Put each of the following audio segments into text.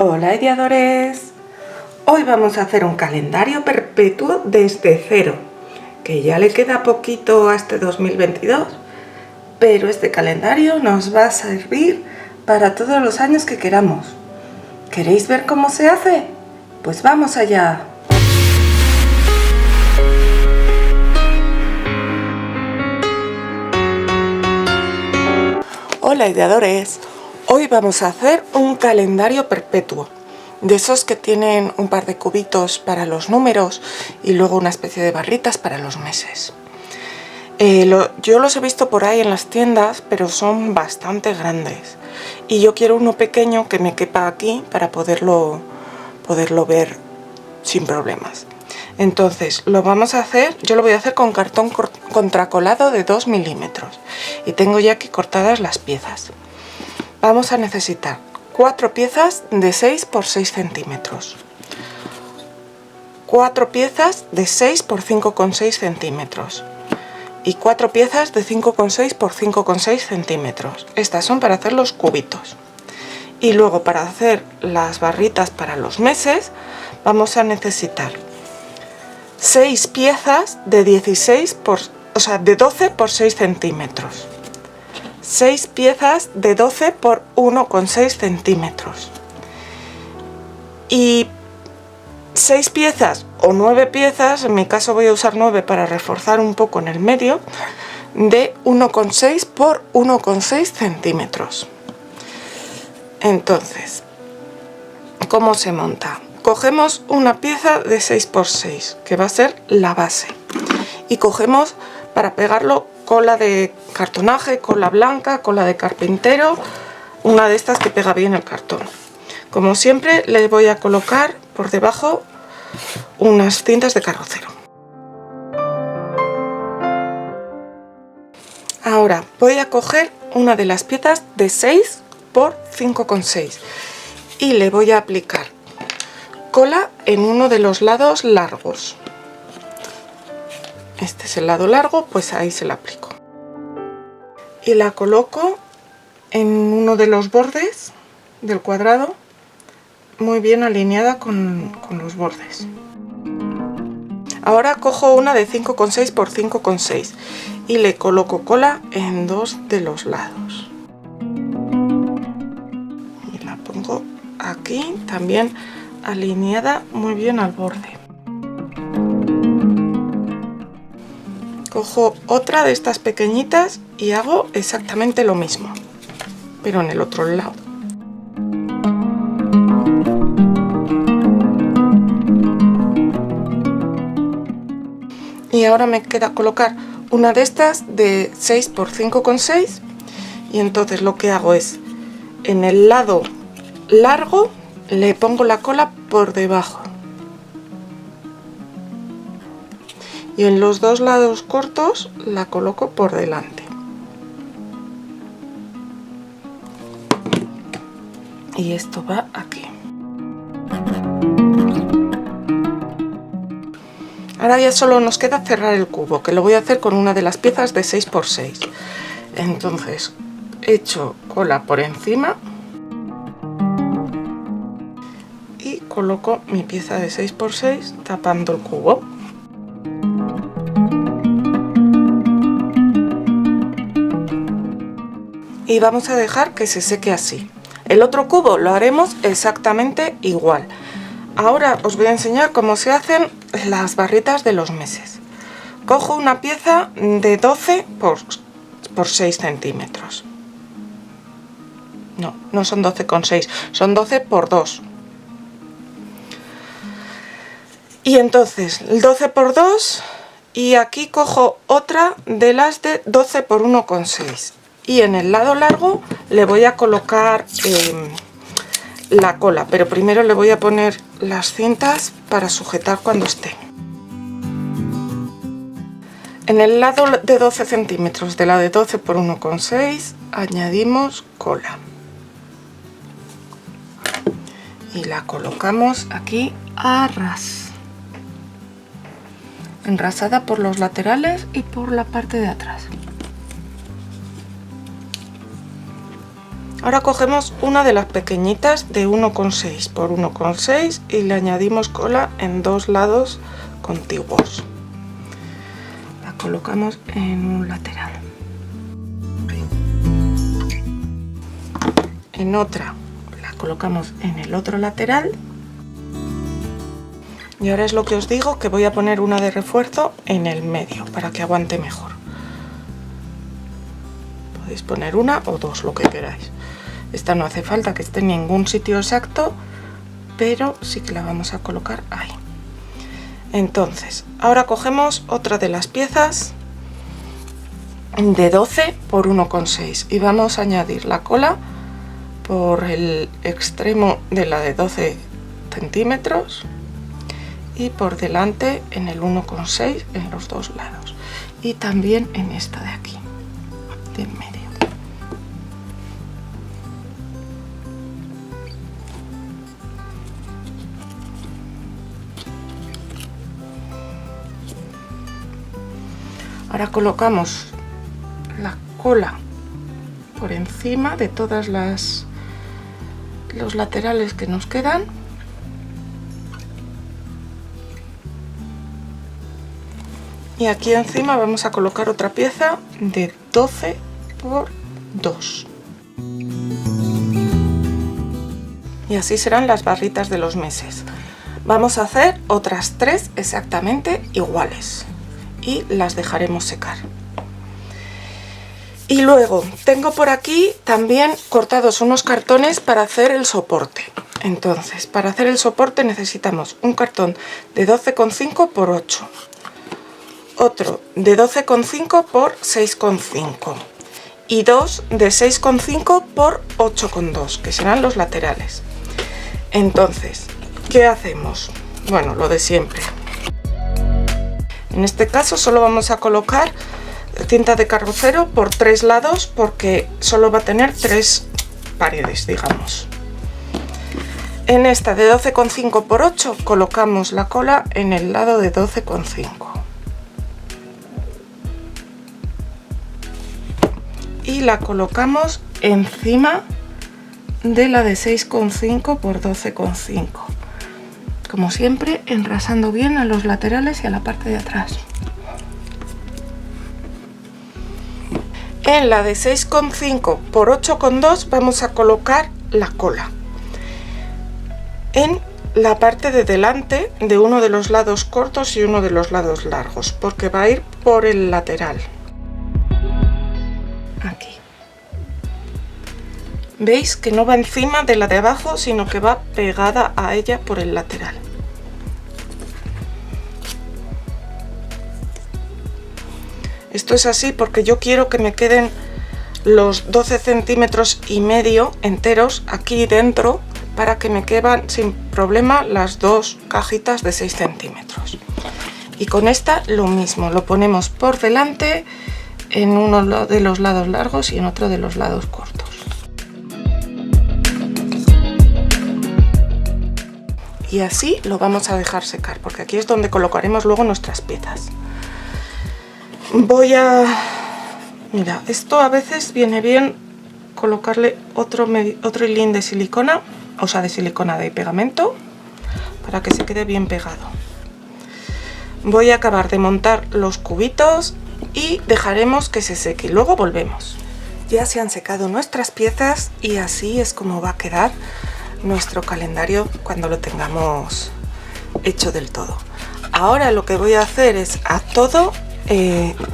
Hola ideadores, hoy vamos a hacer un calendario perpetuo desde cero, que ya le queda poquito a este 2022, pero este calendario nos va a servir para todos los años que queramos. ¿Queréis ver cómo se hace? Pues vamos allá. Hola ideadores, hoy vamos a hacer un calendario perpetuo, de esos que tienen un par de cubitos para los números y luego una especie de barritas para los meses. Yo los he visto por ahí en las tiendas, pero son bastante grandes y yo quiero uno pequeño que me quepa aquí para poderlo ver sin problemas. Entonces lo vamos a hacer, yo lo voy a hacer con cartón contracolado de 2 milímetros y tengo ya aquí cortadas las piezas. Vamos a necesitar 4 piezas de 6 por 6 centímetros, 4 piezas de 6 por 5,6 centímetros y 4 piezas de 5,6 por 5,6 centímetros. Estas son para hacer los cubitos. Y luego para hacer las barritas para los meses vamos a necesitar 6 piezas de 12 por 6 centímetros, 6 piezas de 12 por 1,6 centímetros y 6 piezas o 9 piezas, en mi caso voy a usar 9 para reforzar un poco en el medio, de 1,6 por 1,6 centímetros. Entonces, ¿cómo se monta? Cogemos una pieza de 6 por 6, que va a ser la base, y cogemos para pegarlo cola de cartonaje, cola blanca, cola de carpintero, una de estas que pega bien el cartón. Como siempre, le voy a colocar por debajo unas cintas de carrocero. Ahora voy a coger una de las piezas de 6 por 5,6 y le voy a aplicar cola en uno de los lados largos. Este es el lado largo, pues ahí se la aplico. Y la coloco en uno de los bordes del cuadrado, muy bien alineada con los bordes. Ahora cojo una de 5,6 por 5,6 y le coloco cola en 2 de los lados. Y la pongo aquí también alineada muy bien al borde. Cojo otra de estas pequeñitas y hago exactamente lo mismo, pero en el otro lado. Y ahora me queda colocar una de estas de 6 por 5,6 y entonces lo que hago es, en el lado largo le pongo la cola por debajo y en los dos lados cortos la coloco por delante. Y esto va aquí. Ahora ya solo nos queda cerrar el cubo, que lo voy a hacer con una de las piezas de 6 por 6. Entonces echo cola por encima y coloco mi pieza de 6 por 6 tapando el cubo. Y vamos a dejar que se seque así. El otro cubo lo haremos exactamente igual. Ahora os voy a enseñar cómo se hacen las barritas de los meses. Cojo una pieza de 12 por 6 centímetros. No son 12,6, son 12 por 2. Y entonces, el 12 por 2, y aquí cojo otra de las de 12 por 1,6. Y en el lado largo le voy a colocar la cola, pero primero le voy a poner las cintas para sujetar cuando esté. En el lado de 12 centímetros de la de 12 por 1,6 añadimos cola y la colocamos aquí a ras, enrasada por los laterales y por la parte de atrás. Ahora cogemos una de las pequeñitas de 1,6 por 1,6 y le añadimos cola en dos lados contiguos. La colocamos en un lateral. En otra la colocamos en el otro lateral. Y ahora es lo que os digo, que voy a poner una de refuerzo en el medio para que aguante mejor. Podéis poner una o dos, lo que queráis. Esta no hace falta que esté en ningún sitio exacto, pero sí que la vamos a colocar ahí. Entonces, ahora cogemos otra de las piezas de 12 por 1,6 y vamos a añadir la cola por el extremo de la de 12 centímetros y por delante en el 1,6 en los dos lados y también en esta de aquí, de en medio. Ahora colocamos la cola por encima de todas los laterales que nos quedan. Y aquí encima vamos a colocar otra pieza de 12 por 2. Y así serán las barritas de los meses. Vamos a hacer otras 3 exactamente iguales y las dejaremos secar. Y luego tengo por aquí también cortados unos cartones para hacer el soporte. Entonces, para hacer el soporte necesitamos un cartón de 12,5 por 8, otro de 12,5 por 6,5 y dos de 6,5 por 8,2, que serán los laterales. Entonces, ¿qué hacemos? Bueno, lo de siempre. En este caso solo vamos a colocar cinta de carrocero por 3 lados porque solo va a tener 3 paredes, digamos. En esta de 12,5 por 8 colocamos la cola en el lado de 12,5 y la colocamos encima de la de 6,5 por 12,5. Como siempre, enrasando bien a los laterales y a la parte de atrás. En la de 6,5 por 8,2 vamos a colocar la cola en la parte de delante de uno de los lados cortos y uno de los lados largos, porque va a ir por el lateral. Aquí. ¿Veis que no va encima de la de abajo, sino que va pegada a ella por el lateral? Esto es así porque yo quiero que me queden los 12 centímetros y medio enteros aquí dentro para que me quepan sin problema las dos cajitas de 6 centímetros. Y con esta lo mismo, lo ponemos por delante en uno de los lados largos y en otro de los lados cortos. Y así lo vamos a dejar secar porque aquí es donde colocaremos luego nuestras piezas. Mira, esto a veces viene bien colocarle otro hilín de silicona, o sea, de silicona de pegamento, para que se quede bien pegado. Voy a acabar de montar los cubitos y dejaremos que se seque y luego volvemos. Ya se han secado nuestras piezas y así es como va a quedar nuestro calendario cuando lo tengamos hecho del todo. Ahora lo que voy a hacer es a todo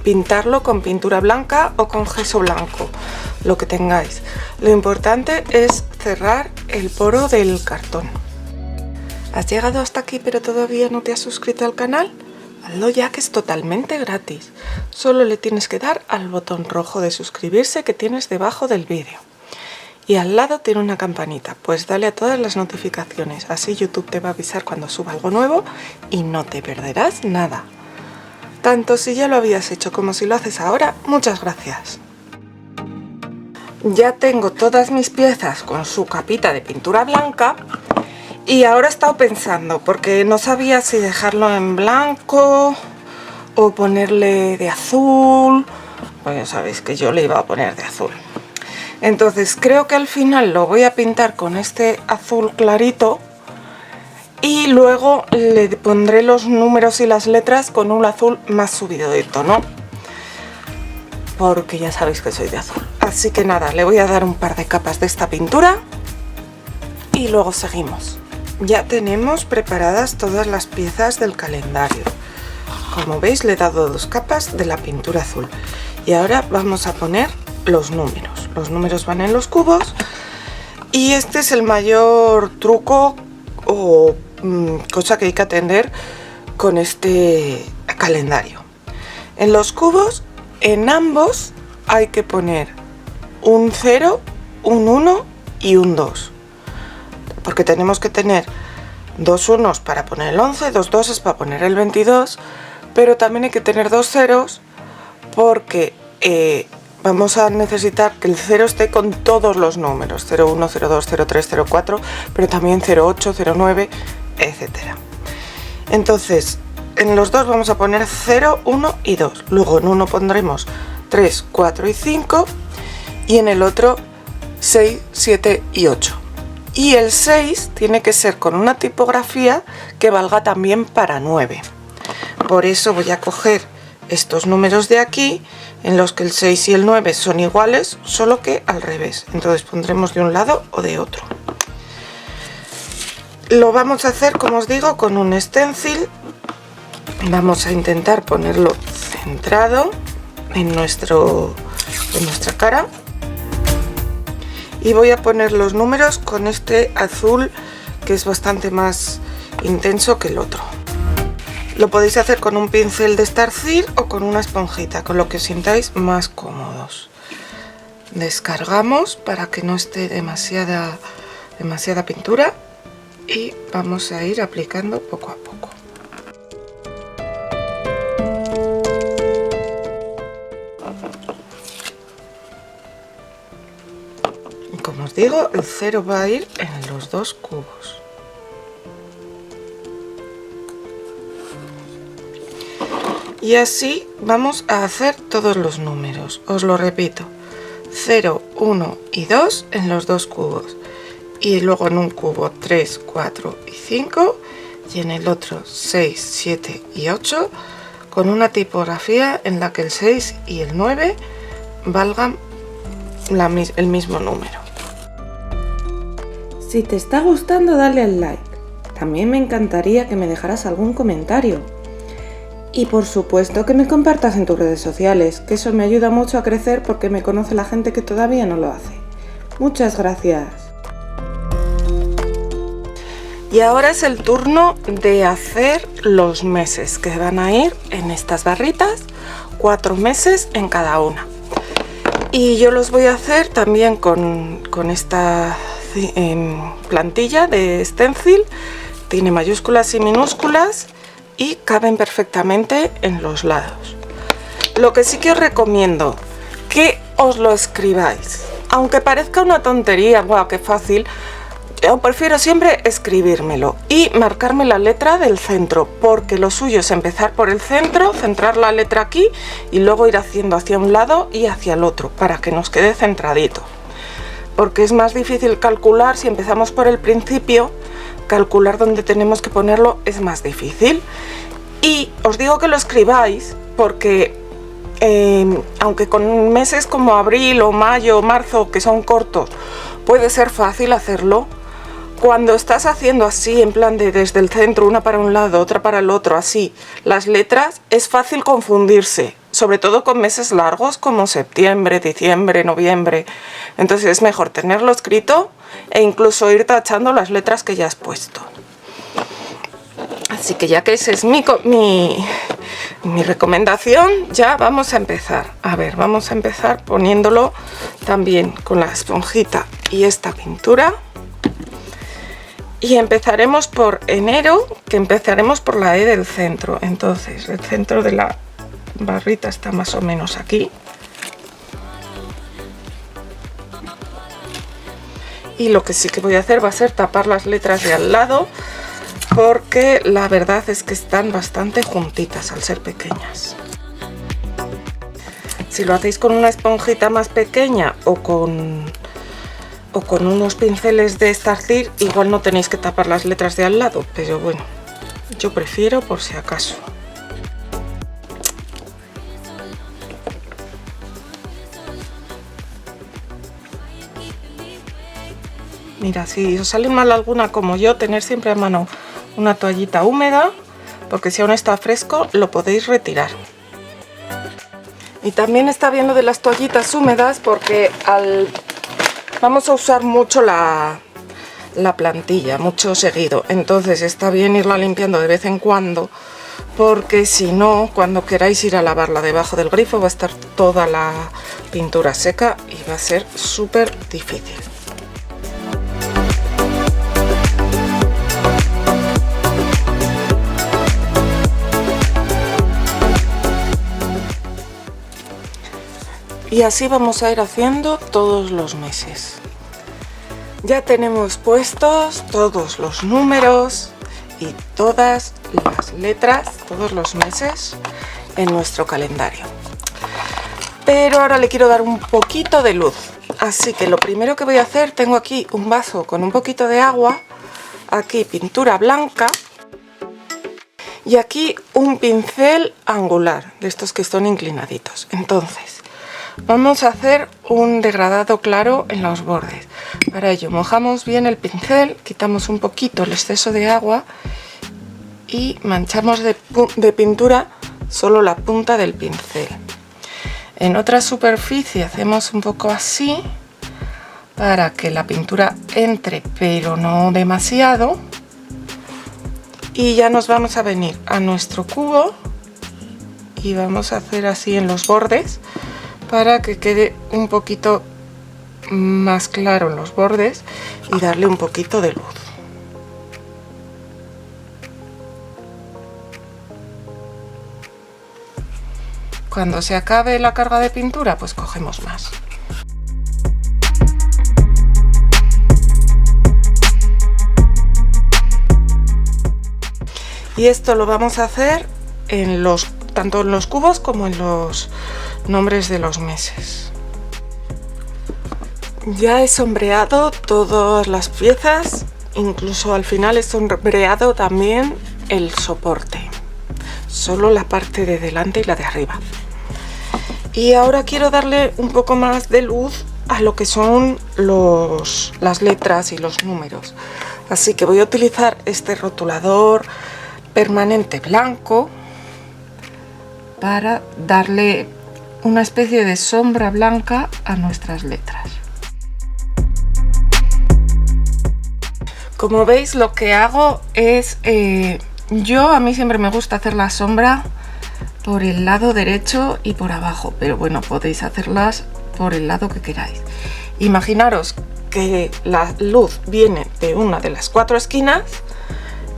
pintarlo con pintura blanca o con gesso blanco, lo que tengáis. Lo importante es cerrar el poro del cartón. ¿Has llegado hasta aquí pero todavía no te has suscrito al canal? Hazlo ya, que es totalmente gratis. Solo le tienes que dar al botón rojo de suscribirse que tienes debajo del vídeo. Y al lado tiene una campanita, pues dale a todas las notificaciones, así YouTube te va a avisar cuando suba algo nuevo y no te perderás nada. Tanto si ya lo habías hecho como si lo haces ahora, muchas gracias. Ya tengo todas mis piezas con su capita de pintura blanca y ahora he estado pensando, porque no sabía si dejarlo en blanco o ponerle de azul. Pues ya sabéis que yo le iba a poner de azul. Entonces creo que al final lo voy a pintar con este azul clarito y luego le pondré los números y las letras con un azul más subido de tono, porque ya sabéis que soy de azul. Así que nada, le voy a dar un par de capas de esta pintura y luego seguimos. Ya tenemos preparadas todas las piezas del calendario. Como veis, le he dado 2 capas de la pintura azul y ahora vamos a poner los números. Los números van en los cubos y este es el mayor truco o cosa que hay que atender con este calendario. En los cubos, en ambos hay que poner un 0, un 1 y un 2, porque tenemos que tener 2 unos para poner el 11, 2 doses para poner el 22, pero también hay que tener 2 ceros porque vamos a necesitar que el 0 esté con todos los números, 01, 02, 03, 04, pero también 08, 09, etc. Entonces, en los dos vamos a poner 0, 1 y 2. Luego en uno pondremos 3, 4 y 5 y en el otro 6, 7 y 8. Y el 6 tiene que ser con una tipografía que valga también para 9. Por eso voy a coger estos números de aquí, en los que el 6 y el 9 son iguales, solo que al revés. Entonces pondremos de un lado o de otro. Lo vamos a hacer, como os digo, con un stencil. Vamos a intentar ponerlo centrado en nuestra cara. Y voy a poner los números con este azul que es bastante más intenso que el otro. Lo podéis hacer con un pincel de estarcir o con una esponjita, con lo que os sintáis más cómodos. Descargamos para que no esté demasiada pintura y vamos a ir aplicando poco a poco. Como os digo, el 0 va a ir en los 2 cubos. Y así vamos a hacer todos los números. Os lo repito: 0, 1 y 2 en los 2 cubos. Y luego en un cubo 3, 4 y 5. Y en el otro 6, 7 y 8. Con una tipografía en la que el 6 y el 9 valgan el mismo número. Si te está gustando, dale al like. También me encantaría que me dejaras algún comentario. Y por supuesto que me compartas en tus redes sociales, que eso me ayuda mucho a crecer porque me conoce la gente que todavía no lo hace. Muchas gracias. Y ahora es el turno de hacer los meses que van a ir en estas barritas, 4 meses en cada una. Y yo los voy a hacer también con esta plantilla de stencil. Tiene mayúsculas y minúsculas y caben perfectamente en los lados. Lo que sí que os recomiendo que os lo escribáis, aunque parezca una tontería, ¡guau, qué fácil! Yo prefiero siempre escribírmelo y marcarme la letra del centro, porque lo suyo es empezar por el centro, centrar la letra aquí y luego ir haciendo hacia un lado y hacia el otro para que nos quede centradito, porque es más difícil calcular si empezamos por el principio. Calcular dónde tenemos que ponerlo es más difícil. Y os digo que lo escribáis porque aunque con meses como abril o mayo o marzo, que son cortos, puede ser fácil hacerlo, cuando estás haciendo así en plan de desde el centro, una para un lado, otra para el otro, así las letras, es fácil confundirse, sobre todo con meses largos como septiembre, diciembre, noviembre. Entonces es mejor tenerlo escrito e incluso ir tachando las letras que ya has puesto. Así que ya que esa es mi recomendación, ya vamos a empezar. A ver, vamos a empezar poniéndolo también con la esponjita y esta pintura. Y empezaremos por enero, que empezaremos por la E del centro. Entonces el centro de la barrita está más o menos aquí. Y lo que sí que voy a hacer va a ser tapar las letras de al lado, porque la verdad es que están bastante juntitas al ser pequeñas. Si lo hacéis con una esponjita más pequeña o con unos pinceles de estarcir, igual no tenéis que tapar las letras de al lado, pero bueno, yo prefiero por si acaso. Mira, si os sale mal alguna como yo, tener siempre a mano una toallita húmeda, porque si aún está fresco lo podéis retirar. Y también está bien lo de las toallitas húmedas porque vamos a usar mucho la plantilla, mucho seguido. Entonces está bien irla limpiando de vez en cuando, porque si no, cuando queráis ir a lavarla debajo del grifo va a estar toda la pintura seca y va a ser súper difícil. Y así vamos a ir haciendo todos los meses. Ya tenemos puestos todos los números y todas las letras, todos los meses en nuestro calendario. Pero ahora le quiero dar un poquito de luz. Así que lo primero que voy a hacer, tengo aquí un vaso con un poquito de agua, aquí pintura blanca y aquí un pincel angular, de estos que son inclinaditos. Entonces, vamos a hacer un degradado claro en los bordes. Para ello mojamos bien el pincel, quitamos un poquito el exceso de agua y manchamos de pintura solo la punta del pincel. En otra superficie hacemos un poco así para que la pintura entre, pero no demasiado. Y ya nos vamos a venir a nuestro cubo y vamos a hacer así en los bordes, para que quede un poquito más claro en los bordes y darle un poquito de luz. Cuando se acabe la carga de pintura, pues cogemos más. Y esto lo vamos a hacer tanto en los cubos como en los nombres de los meses. Ya he sombreado todas las piezas, incluso al final he sombreado también el soporte, solo la parte de delante y la de arriba. Y ahora quiero darle un poco más de luz a lo que son las letras y los números. Así que voy a utilizar este rotulador permanente blanco para darle una especie de sombra blanca a nuestras letras. Como veis, lo que hago es, a mí siempre me gusta hacer la sombra por el lado derecho y por abajo, pero bueno, podéis hacerlas por el lado que queráis. Imaginaros que la luz viene de una de las 4 esquinas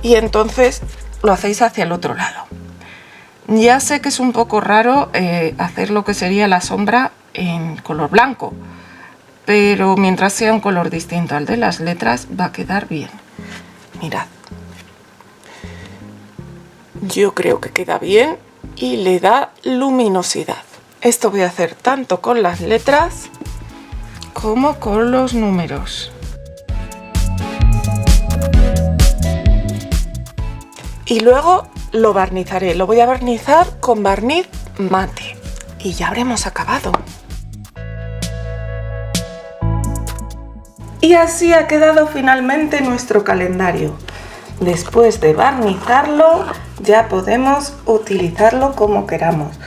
y entonces lo hacéis hacia el otro lado. Ya sé que es un poco raro hacer lo que sería la sombra en color blanco, pero mientras sea un color distinto al de las letras va a quedar bien. Mirad, yo creo que queda bien y le da luminosidad. Esto voy a hacer tanto con las letras como con los números. Y luego lo barnizaré, lo voy a barnizar con barniz mate y ya habremos acabado. Y así ha quedado finalmente nuestro calendario. Después de barnizarlo ya podemos utilizarlo como queramos.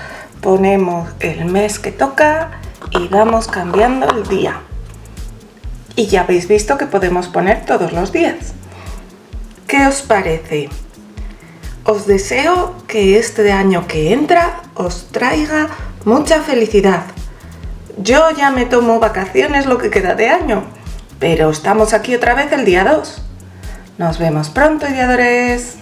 Ponemos el mes que toca y vamos cambiando el día. Y ya habéis visto que podemos poner todos los días. ¿Qué os parece? Os deseo que este año que entra os traiga mucha felicidad. Yo ya me tomo vacaciones lo que queda de año, pero estamos aquí otra vez el día 2. Nos vemos pronto, ideadores.